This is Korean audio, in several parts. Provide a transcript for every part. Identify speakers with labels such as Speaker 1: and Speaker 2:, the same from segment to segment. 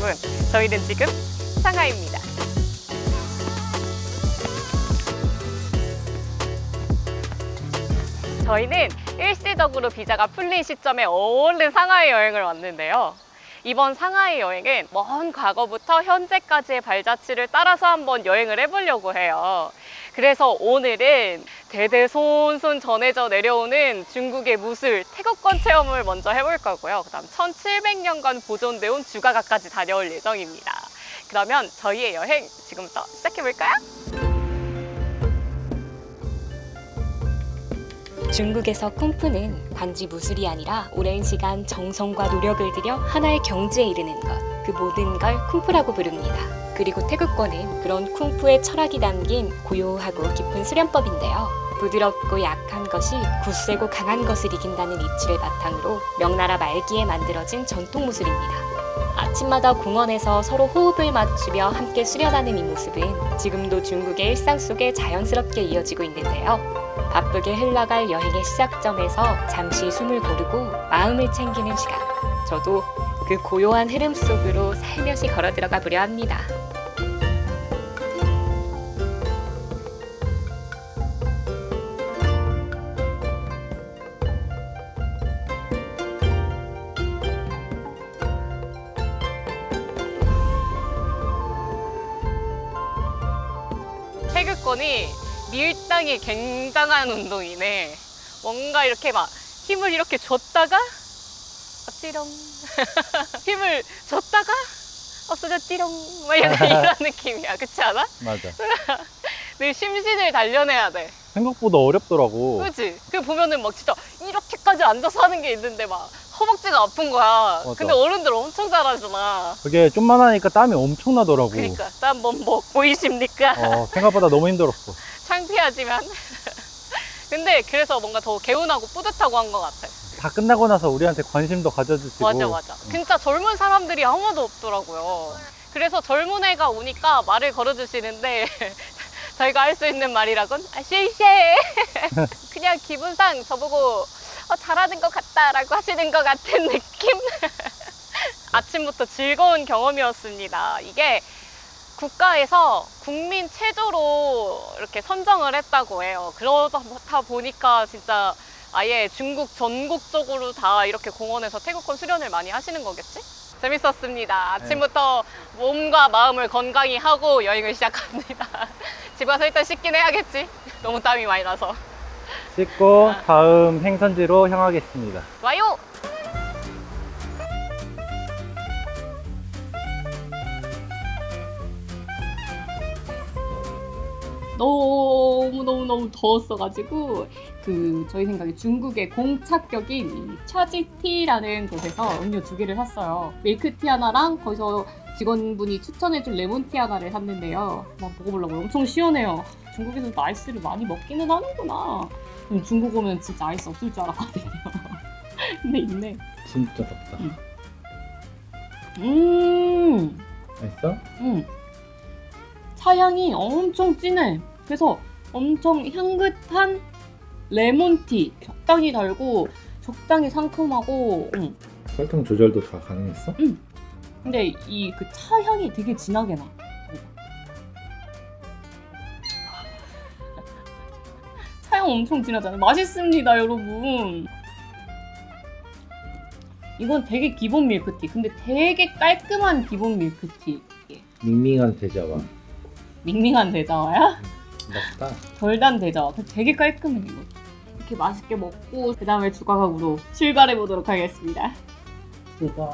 Speaker 1: 여러분, 저희는 지금 상하이입니다. 저희는 일시적으로 비자가 풀린 시점에 얼른 상하이 여행을 왔는데요. 이번 상하이 여행은 먼 과거부터 현재까지의 발자취를 따라서 한번 여행을 해보려고 해요. 그래서 오늘은 대대손손 전해져 내려오는 중국의 무술, 태국권 체험을 먼저 해볼 거고요. 그 다음 1700년간 보존되어 온 주가가까지 다녀올 예정입니다. 그러면 저희의 여행 지금부터 시작해볼까요?
Speaker 2: 중국에서 쿵푸는 단지 무술이 아니라 오랜 시간 정성과 노력을 들여 하나의 경지에 이르는 것, 그 모든 걸 쿵푸라고 부릅니다. 그리고 태국권은 그런 쿵푸의 철학이 담긴 고요하고 깊은 수련법인데요. 부드럽고 약한 것이 굳세고 강한 것을 이긴다는 이치를 바탕으로 명나라 말기에 만들어진 전통 무술입니다. 아침마다 공원에서 서로 호흡을 맞추며 함께 수련하는 이 모습은 지금도 중국의 일상 속에 자연스럽게 이어지고 있는데요. 바쁘게 흘러갈 여행의 시작점에서 잠시 숨을 고르고 마음을 챙기는 시간. 저도 그 고요한 흐름 속으로 살며시 걸어 들어가 보려 합니다.
Speaker 1: 태극권이 밀당이 굉장한 운동이네. 뭔가 이렇게 막 힘을 이렇게 줬다가 찌렁 힘을 줬다가 없어져 찌렁 막 이런 느낌이야. 그렇지 않아?
Speaker 3: 맞아.
Speaker 1: 늘 심신을 단련해야 돼.
Speaker 3: 생각보다 어렵더라고.
Speaker 1: 그렇지? 그 보면은 막 진짜 이렇게까지 앉아서 하는 게 있는데 막 허벅지가 아픈 거야.
Speaker 3: 맞아.
Speaker 1: 근데 어른들 엄청 잘하잖아.
Speaker 3: 그게 좀만 하니까 땀이 엄청 나더라고.
Speaker 1: 그러니까 땀 뭐 보이십니까?
Speaker 3: 생각보다 너무 힘들었어.
Speaker 1: 창피하지만 근데 그래서 뭔가 더 개운하고 뿌듯하고 한 것 같아.
Speaker 3: 다 끝나고 나서 우리한테 관심도 가져주시고.
Speaker 1: 맞아. 진짜 젊은 사람들이 아무도 없더라고요. 그래서 젊은 애가 오니까 말을 걸어주시는데 저희가 할 수 있는 말이라곤 쉐이쉐 그냥 기분상 저보고 잘하는 것 같다라고 하시는 것 같은 느낌? 아침부터 즐거운 경험이었습니다. 이게 국가에서 국민 체조로 이렇게 선정을 했다고 해요. 그러다 보니까 진짜 아예 중국 전국적으로 다 이렇게 공원에서 태국권 수련을 많이 하시는 거겠지? 재밌었습니다. 아침부터 몸과 마음을 건강히 하고 여행을 시작합니다. 집 가서 일단 씻긴 해야겠지? 너무 땀이 많이 나서.
Speaker 3: 씻고 다음 행선지로 향하겠습니다.
Speaker 1: 좋아요! 너무 더웠어가지고 저희 생각에 중국의 공착격인 이 차지티라는 곳에서 음료 2개를 샀어요. 밀크티 하나랑 거기서 직원분이 추천해준 레몬티 하나를 샀는데요. 막 먹어보려고요. 엄청 시원해요. 중국에서도 아이스를 많이 먹기는 하는구나. 중국 오면 진짜 아이스 없을 줄 알았거든요. 근데 있네.
Speaker 3: 진짜 덥다. 맛있어?
Speaker 1: 차향이 엄청 진해. 그래서 엄청 향긋한 레몬티. 적당히 달고 적당히 상큼하고.
Speaker 3: 설탕 조절도 다 가능했어?
Speaker 1: 근데 그 차향이 되게 진하게 나. 차향 엄청 진하잖아요. 맛있습니다, 여러분. 이건 되게 기본 밀크티. 근데 되게 깔끔한 기본 밀크티.
Speaker 3: 밍밍한 대자와.
Speaker 1: 밍밍한 대자와야?
Speaker 3: 맛있다.
Speaker 1: 덜 단 대자와. 되게 깔끔해 이거. 이렇게 맛있게 먹고 그 다음에 주가각으로 출발해 보도록 하겠습니다. 출발.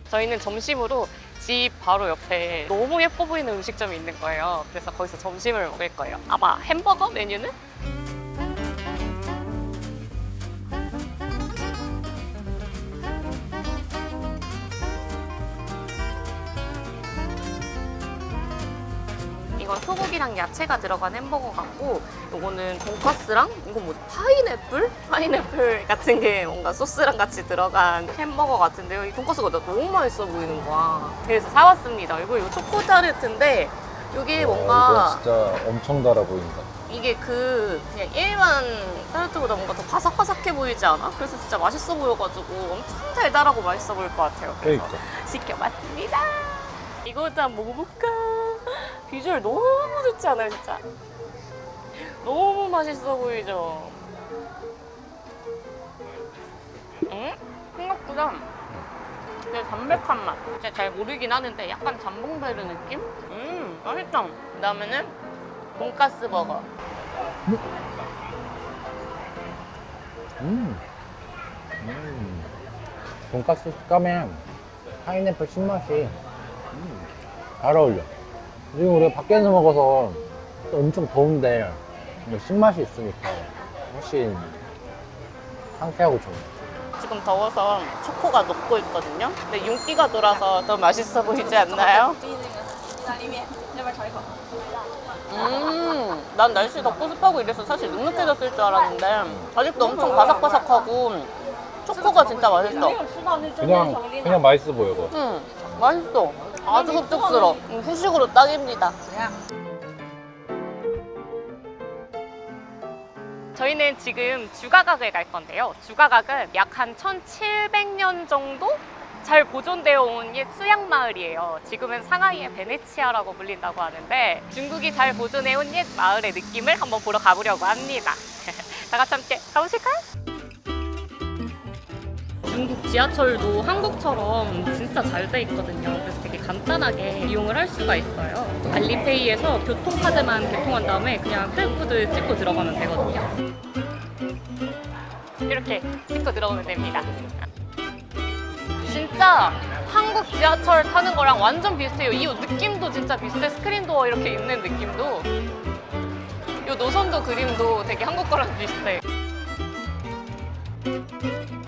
Speaker 1: 저희는 점심으로 집 바로 옆에 너무 예뻐 보이는 음식점이 있는 거예요. 그래서 거기서 점심을 먹을 거예요. 아마 햄버거 메뉴는? 이건 소고기랑 야채가 들어간 햄버거 같고, 이거는 돈까스랑 이건 뭐지? 파인애플? 파인애플 같은 게 뭔가 소스랑 같이 들어간 햄버거 같은데요. 이 돈까스가 너무 맛있어 보이는 거야. 그래서 사왔습니다. 이거 초코 타르트인데 이게 뭔가
Speaker 3: 이거 진짜 엄청 달아 보인다.
Speaker 1: 이게 그냥 일반 타르트보다 뭔가 더 바삭바삭해 보이지 않아? 그래서 진짜 맛있어 보여가지고 엄청 달달하고 맛있어 보일 것 같아요. 그래서 시켜봤습니다. 이것도 한번 먹어볼까? 비주얼 너무 좋지 않아요, 진짜? 너무 맛있어 보이죠? 응? 생각보다 되게 담백한 맛. 제가 잘 모르긴 하는데 약간 잠봉베르 느낌? 맛있다. 그 다음에는 돈가스 버거.
Speaker 3: 돈가스 식감에 파인애플 신맛이 잘 어울려. 지금 우리가 밖에서 먹어서 또 엄청 더운데 신맛이 있으니까 훨씬 상쾌하고 좋네.
Speaker 1: 지금 더워서 초코가 녹고 있거든요. 근데 윤기가 돌아서 더 맛있어 보이지 않나요? 난 날씨 덥고 습하고 이래서 사실 눅눅해졌을 줄 알았는데 아직도 엄청 바삭바삭하고 초코가 진짜 맛있어.
Speaker 3: 그냥 맛있어 보여.
Speaker 1: 맛있어. 아주 흡족스러워. 후식으로 딱입니다. 저희는 지금 주가각을 갈 건데요. 주가각은 약 한 1700년 정도 잘 보존되어 온 옛 수양 마을이에요. 지금은 상하이의 베네치아라고 불린다고 하는데 중국이 잘 보존해 온 옛 마을의 느낌을 한번 보러 가보려고 합니다. 다 같이 함께 가보실까요? 중국 지하철도 한국처럼 진짜 잘 돼 있거든요. 그래서 되게 간단하게 이용을 할 수가 있어요. 알리페이에서 교통카드만 개통한 다음에 그냥 QR코드 찍고 들어가면 되거든요. 이렇게 찍고 들어오면 됩니다. 진짜 한국 지하철 타는 거랑 완전 비슷해요. 이 느낌도 진짜 비슷해. 스크린도어 이렇게 있는 느낌도. 이 노선도 그림도 되게 한국 거랑 비슷해.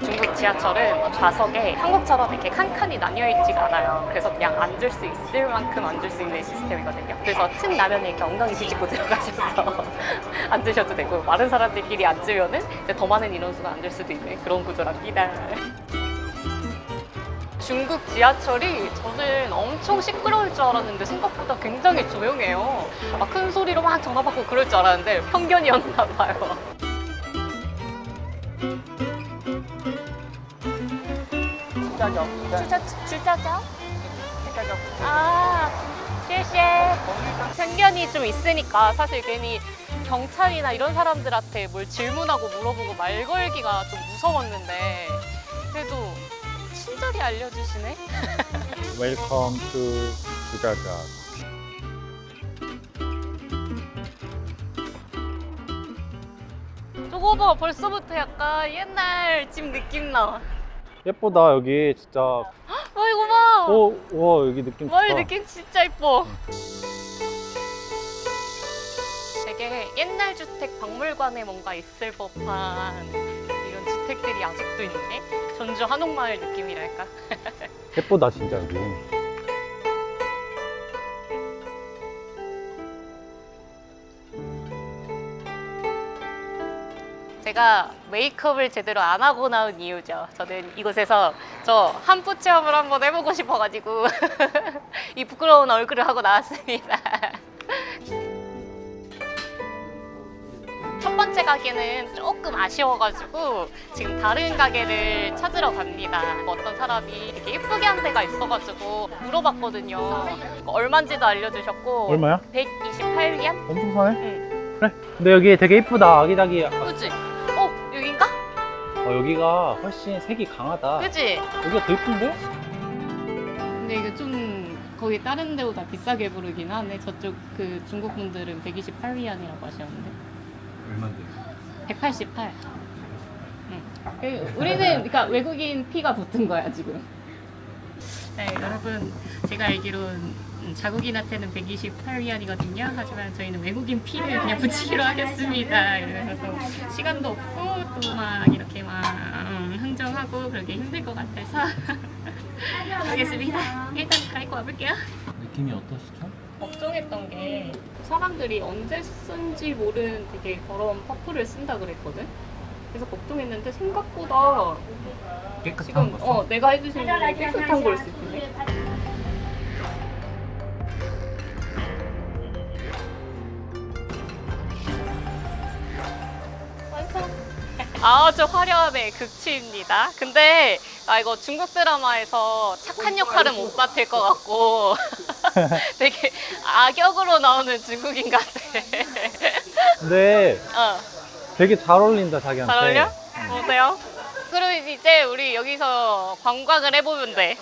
Speaker 1: 중국 지하철은 좌석에 한국처럼 이렇게 칸칸이 나뉘어 있지가 않아요. 그래서 그냥 앉을 수 있을 만큼 앉을 수 있는 시스템이거든요. 그래서 틈 나면 이렇게 엉덩이 뒤집고 들어가셔서 앉으셔도 되고 마른 사람들끼리 앉으면은 이제 더 많은 인원수가 앉을 수도 있는 그런 구조랍니다. 중국 지하철이 저는 엄청 시끄러울 줄 알았는데 생각보다 굉장히 조용해요. 큰 소리로 막 전화 받고 그럴 줄 알았는데 편견이었나 봐요. 주차죠? 아, 谢谢. 편견이 좀 있으니까 사실 괜히 경찰이나 이런 사람들한테 뭘 질문하고 물어보고 말 걸기가 좀 무서웠는데 그래도 친절히 알려주시네.
Speaker 3: Welcome to 주가각.
Speaker 1: 저거 봐, 벌써부터 약간 옛날 집 느낌 나.
Speaker 3: 예쁘다 여기 진짜.
Speaker 1: 와, 이거 봐.
Speaker 3: 와 여기 느낌
Speaker 1: 와, 이
Speaker 3: 좋다.
Speaker 1: 느낌 진짜 이뻐. 되게 옛날 주택 박물관에 뭔가 있을 법한 이런 주택들이 아직도 있네. 전주 한옥마을 느낌이랄까.
Speaker 3: 예쁘다 진짜 여기.
Speaker 1: 제가 메이크업을 제대로 안 하고 나온 이유죠. 저는 이곳에서 저 한푸 체험을 한번 해보고 싶어가지고 이 부끄러운 얼굴을 하고 나왔습니다. 첫 번째 가게는 조금 아쉬워가지고 지금 다른 가게를 찾으러 갑니다. 어떤 사람이 되게 예쁘게 한 데가 있어가지고 물어봤거든요. 얼마인지도 알려주셨고.
Speaker 3: 얼마야?
Speaker 1: 128위안?
Speaker 3: 엄청 사네?
Speaker 1: 응.
Speaker 3: 그래. 근데 여기 되게 예쁘다. 아기자기.
Speaker 1: 그치? 여긴가?
Speaker 3: 여기가 훨씬 색이 강하다.
Speaker 1: 그치?
Speaker 3: 여기가 더 예쁜데?
Speaker 1: 근데 이거 좀 거기 다른 데보다 비싸게 부르긴 하네. 저쪽 그 중국 분들은 128위안이라고 하셨는데.
Speaker 3: 얼마인데?
Speaker 1: 188. 응. 우리는 그러니까 외국인 피가 붙은 거야 지금. 네, 여러분 제가 알기로는 자국인한테는 128위안이거든요. 하지만 저희는 외국인 피를 그냥 붙이기로 하겠습니다. 그래서 또 시간도 없고 또 막 이렇게 막 흥정하고 그러기 힘들 것 같아서 하겠습니다. 일단 갈아입고 와볼게요.
Speaker 3: 느낌이 어떠시죠?
Speaker 1: 걱정했던 게 사람들이 언제 쓴지 모르는 되게 더러운 퍼플을 쓴다 그랬거든? 그래서 걱정했는데 생각보다
Speaker 3: 깨끗한
Speaker 1: 지금
Speaker 3: 거 써?
Speaker 1: 내가 해주신 거에 깨끗한 걸 쓰네. 아주 화려함의 극치입니다. 근데 이거 중국 드라마에서 착한 역할은 못 맡을 것 같고 되게 악역으로 나오는 중국인 같아.
Speaker 4: 근데
Speaker 1: 어,
Speaker 4: 되게 잘 어울린다 자기한테.
Speaker 1: 잘 어울려? 어때요? 그럼 이제 우리 여기서 관광을 해보면 돼.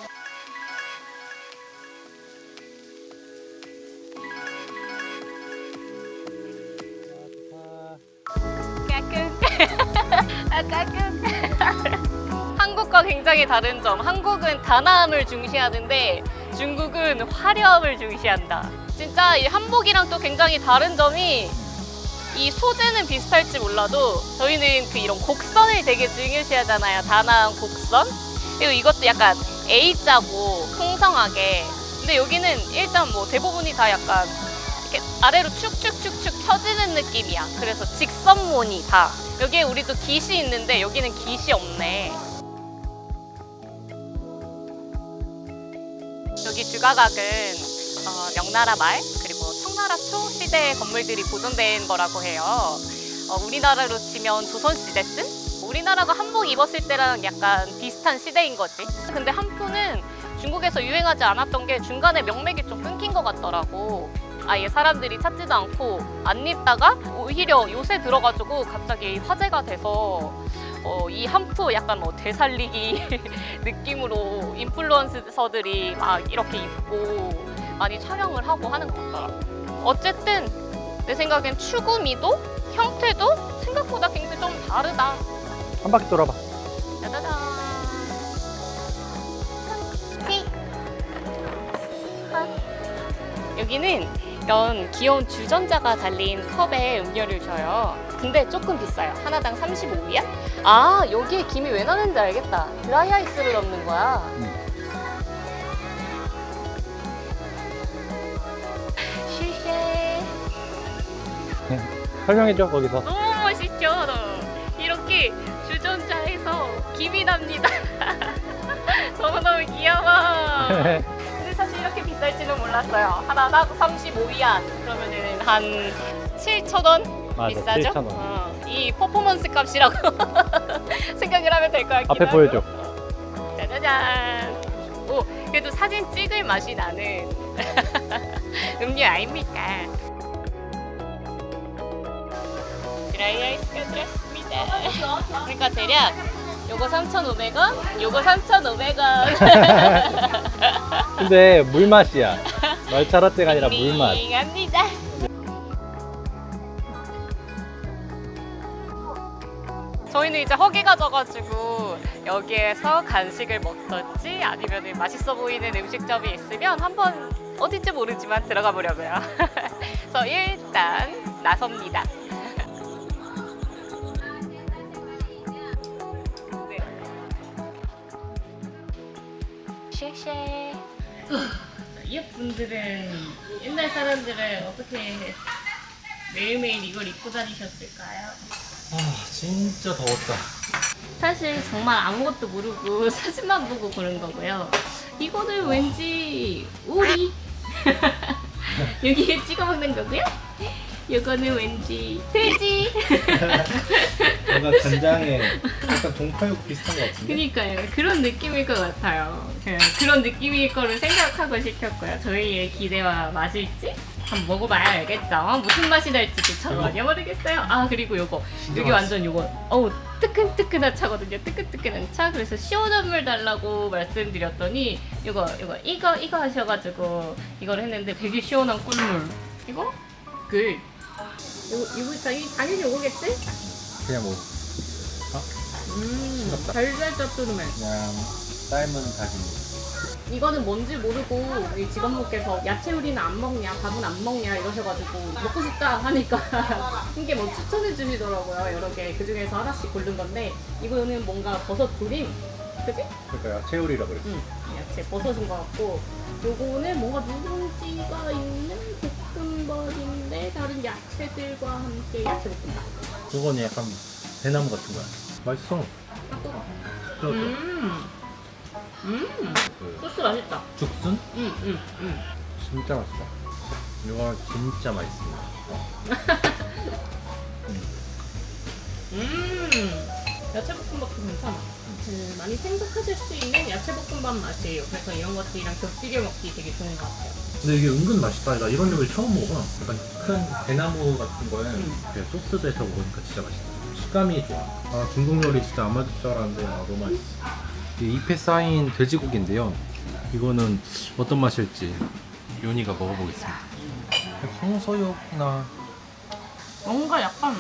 Speaker 1: 까꿍. 아, 까꿍. 한국과 굉장히 다른 점. 한국은 단아함을 중시하는데 중국은 화려함을 중시한다. 진짜 이 한복이랑 또 굉장히 다른 점이 이 소재는 비슷할지 몰라도 저희는 그 이런 곡선을 되게 중요시하잖아요. 단아한 곡선. 그리고 이것도 약간 A자고 풍성하게. 근데 여기는 일단 뭐 대부분이 다 약간 이렇게 아래로 축축축축 펴지는 느낌이야. 그래서 직선무늬 다. 여기에 우리도 깃이 있는데 여기는 깃이 없네. 여기 주가각은 명나라 말 그리고 청나라 초 시대의 건물들이 보존된 거라고 해요. 우리나라로 치면 조선시대쯤? 우리나라가 한복 입었을 때랑 약간 비슷한 시대인 거지. 근데 한푸는 중국에서 유행하지 않았던 게 중간에 명맥이 좀 끊긴 것 같더라고. 아예 사람들이 찾지도 않고 안 입다가 오히려 요새 들어가지고 갑자기 화제가 돼서 이 한푸 약간 뭐 되살리기 느낌으로 인플루언서들이 막 이렇게 입고 많이 촬영을 하고 하는 것 같더라고. 어쨌든 내 생각엔 추구미도 형태도 생각보다 굉장히 좀 다르다.
Speaker 4: 한 바퀴 돌아봐.
Speaker 1: 짜자잔. 여기는 이런 귀여운 주전자가 달린 컵에 음료를 줘요. 근데 조금 비싸요. 하나당 35위안? 아, 여기에 김이 왜 나는지 알겠다. 드라이 아이스를 넣는 거야. 슈쉐.
Speaker 4: 설명해줘 거기서.
Speaker 1: 너무 멋있죠? 이렇게 주전자에서 김이 납니다. 너무너무 귀여워. 근데 사실 이렇게 비쌀지는 몰랐어요. 하나당 35위안. 그러면은 한 7,000원?
Speaker 4: 맞아,
Speaker 1: 비싸죠?
Speaker 4: 7,000원.
Speaker 1: 이 퍼포먼스 값이라고 생각을 하면 될 것 같긴
Speaker 4: 앞에
Speaker 1: 하고.
Speaker 4: 보여줘.
Speaker 1: 짜자잔. 오, 그래도 사진 찍을 맛이 나는 음료 아닙니까? 드라이 아이스가 들었습니다. 그러니까 대략 요거 3,500원, 요거 3,500원.
Speaker 4: 근데 물맛이야. 말차라떼가 아니라 물맛.
Speaker 1: 밍밍합니다. 저희는 이제 허기가 져가지고 여기에서 간식을 먹던지 아니면 맛있어 보이는 음식점이 있으면 한번 어딘지 모르지만 들어가 보려고요. 그래서 일단 나섭니다. 네. 쉐쉐. 이분들은 옛날 사람들은 어떻게 매일매일 이걸 입고 다니셨을까요?
Speaker 3: 아 진짜 더웠다.
Speaker 1: 사실 정말 아무것도 모르고 사진만 보고 고른 거고요. 이거는 왠지 오리 여기에 찍어 먹는 거고요. 이거는 왠지 돼지.
Speaker 3: 뭔가 간장에 약간 동파육 비슷한 것 같은데?
Speaker 1: 그니까요. 그런 느낌일 것 같아요. 그런 느낌일 거를 생각하고 시켰고요. 저희의 기대와 맛일지 한번 먹어봐야 알겠죠. 무슨 맛이 날지도 전혀 모르겠어요. 아, 그리고 요거 여기 완전 요거 어우 뜨끈뜨끈한 차거든요. 뜨끈뜨끈한 차. 그래서 시원한 물 달라고 말씀드렸더니 이거 하셔가지고 이걸 했는데 되게 시원한 꿀물. 이거 그 이거 당연히 요거겠지?
Speaker 3: 그냥 뭐
Speaker 1: 달달 짭조름해.
Speaker 3: 그냥 삶은 닭입니다.
Speaker 1: 이거는 뭔지 모르고 이 직원분께서 야채 요리는 안 먹냐, 밥은 안 먹냐 이러셔가지고 먹고 싶다 하니까 이게 뭐 추천해 주시더라고요. 여러 개. 그 중에서 하나씩 고른 건데 이거는 뭔가 버섯 조림, 그지?
Speaker 3: 그러니까 야채 요리라 그랬어.
Speaker 1: 야채 버섯인 것 같고 요거는 뭔가 누룽지가 있는 볶음밥인데 다른 야채들과 함께 야채 볶음밥.
Speaker 3: 그거는 약간 대나무 같은 거야. 맛있어.
Speaker 1: 소스 맛있다.
Speaker 3: 죽순? 진짜 맛있다. 이거 진짜 맛있습니다.
Speaker 1: 야채볶음밥도 괜찮아. 많이 생각하실 수 있는 야채볶음밥 맛이에요. 그래서 이런 것들이랑 곁들여 먹기 되게 좋은 것 같아요.
Speaker 3: 근데 이게 은근 맛있다. 나 이런 요리 처음 먹어. 약간 큰 대나무 같은 거에 이렇게 소스 대서 먹으니까 진짜 맛있다. 식감이 좋아. 아, 중국 요리 진짜 안 맞을 줄 알았는데 너무 맛있어. 이 잎에 쌓인 돼지고기인데요. 이거는 어떤 맛일지 요니가 먹어보겠습니다. 황소육이나
Speaker 1: 뭔가 약간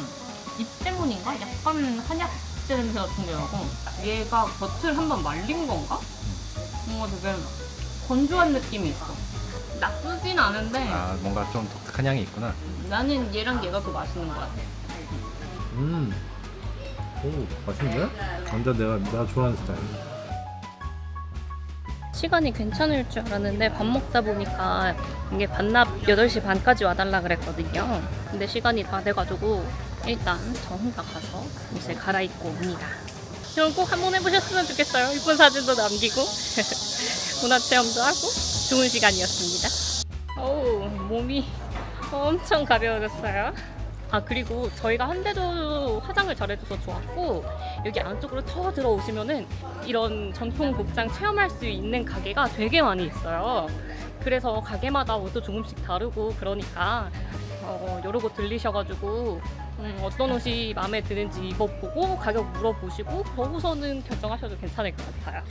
Speaker 1: 입 때문인가? 약간 한약재 냄새 같은 게 나고 얘가 겉을 한번 말린 건가? 뭔가 되게 건조한 느낌이 있어. 나쁘진 않은데
Speaker 3: 뭔가 좀 독특한 향이 있구나.
Speaker 1: 나는 얘랑 얘가 더 맛있는 것 같아.
Speaker 3: 오, 맛있는데? 완전 내가 좋아하는 스타일.
Speaker 1: 시간이 괜찮을 줄 알았는데 밥 먹다 보니까 이게 반납 8시 반까지 와달라 그랬거든요. 근데 시간이 다 돼가지고 일단 저 혼자 가서 옷을 갈아입고 옵니다. 이런 꼭 한번 해보셨으면 좋겠어요. 이쁜 사진도 남기고 문화체험도 하고 좋은 시간이었습니다. 어우, 몸이 엄청 가벼워졌어요. 아, 그리고 저희가 한데도 화장을 잘해줘서 좋았고 여기 안쪽으로 더 들어오시면은 이런 전통 복장 체험할 수 있는 가게가 되게 많이 있어요. 그래서 가게마다 옷도 조금씩 다르고 그러니까 여러 곳 들리셔가지고 어떤 옷이 마음에 드는지 입어보고 가격 물어보시고 그러고서는 결정하셔도 괜찮을 것 같아요.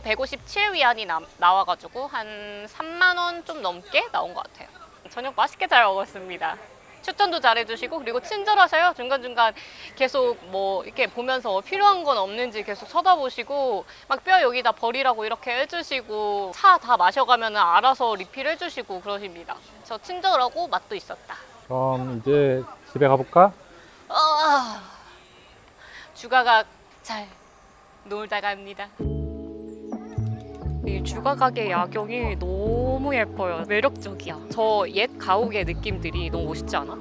Speaker 1: 157위안이 나와가지고 한 3만 원 좀 넘게 나온 것 같아요. 저녁 맛있게 잘 먹었습니다. 추천도 잘해주시고 그리고 친절하셔요. 중간중간 계속 뭐 이렇게 보면서 필요한 건 없는지 계속 쳐다보시고 막 뼈 여기다 버리라고 이렇게 해주시고 차 다 마셔가면 알아서 리필 해주시고 그러십니다. 저 친절하고 맛도 있었다.
Speaker 4: 그럼 이제 집에 가볼까?
Speaker 1: 주가가 잘 놀다 갑니다. 이 주가가게 야경이 너무 예뻐요. 매력적이야. 저 옛 가옥의 느낌들이 너무 멋있지 않아?